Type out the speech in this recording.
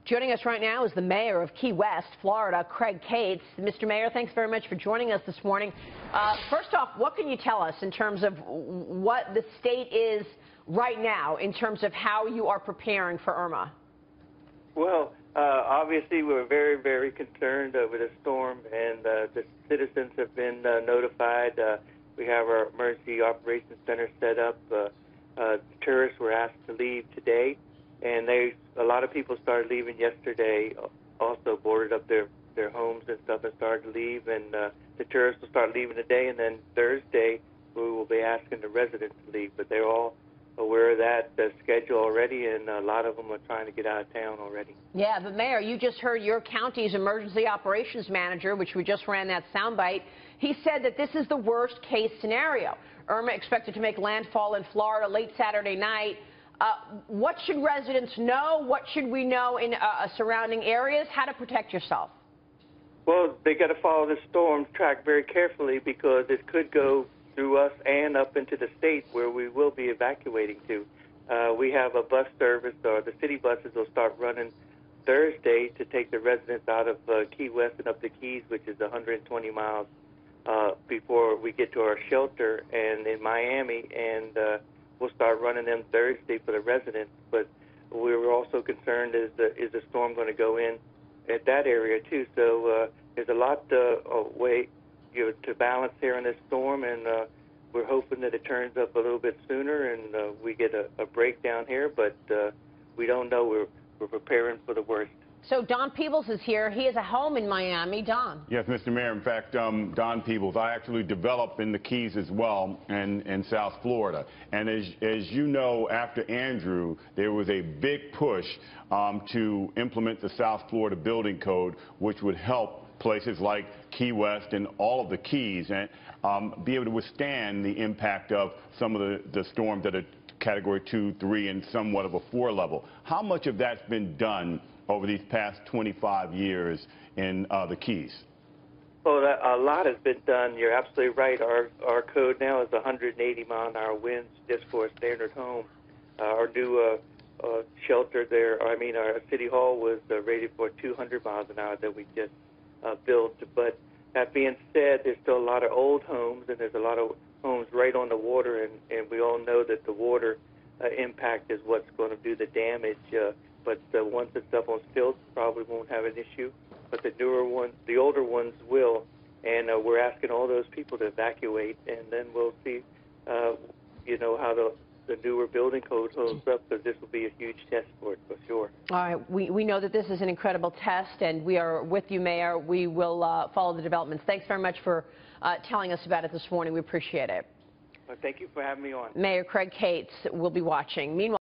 Joining us right now is the mayor of Key West, Florida, Craig Cates. Mr. Mayor, thanks very much for joining us this morning. First off, what can you tell us in terms of what the state is right now in terms of how you are preparing for Irma? Well, obviously we're very, very concerned over the storm, and the citizens have been notified. We have our emergency operations center set up. Tourists were asked to leave today, and a lot of people started leaving yesterday, also boarded up their homes and stuff and started to leave, and the tourists will start leaving today, and then Thursday we will be asking the residents to leave, but they're all aware of that schedule already, and a lot of them are trying to get out of town already. Yeah, but Mayor, you just heard your county's emergency operations manager, which we just ran that soundbite. He said that this is the worst case scenario. Irma expected to make landfall in Florida late Saturday night. What should residents know? What should we know in surrounding areas? How to protect yourself? Well, they got to follow the storm track very carefully because it could go through us and up into the state where we will be evacuating to. We have a bus service, or the city buses will start running Thursday to take the residents out of Key West and up the Keys, which is 120 miles before we get to our shelter and in Miami, and we'll start running them Thursday for the residents. But we were also concerned, is the storm going to go in at that area too? So there's a lot of way to balance here in this storm, and we're hoping that it turns up a little bit sooner and we get a breakdown here, but we don't know. We're preparing for the worst. So Don Peebles is here. He has a home in Miami. Don. Yes, Mr. Mayor. In fact, Don Peebles, I actually developed in the Keys as well, and in South Florida. And as you know, after Andrew, there was a big push to implement the South Florida Building Code, which would help places like Key West and all of the Keys and be able to withstand the impact of some of the storms that are Category 2, 3, and somewhat of a 4 level. How much of that's been done over these past 25 years in the Keys? Well, a lot has been done. You're absolutely right. Our code now is 180 mile-an-hour winds just for a standard home. Our new shelter there, our city hall was rated for 200 miles an hour that we just built. But that being said, there's still a lot of old homes, and there's a lot of homes right on the water, and we all know that the water impact is what's going to do the damage. But the ones that's up on stilts probably won't have an issue, but the newer ones, the older ones will, and we're asking all those people to evacuate, and then we'll see, how the newer building code holds up, because this will be a huge test for it, for sure. All right, we know that this is an incredible test, and we are with you, Mayor. We will follow the developments. Thanks very much for telling us about it this morning. We appreciate it. Well, thank you for having me on. Mayor Craig Cates will be watching. Meanwhile,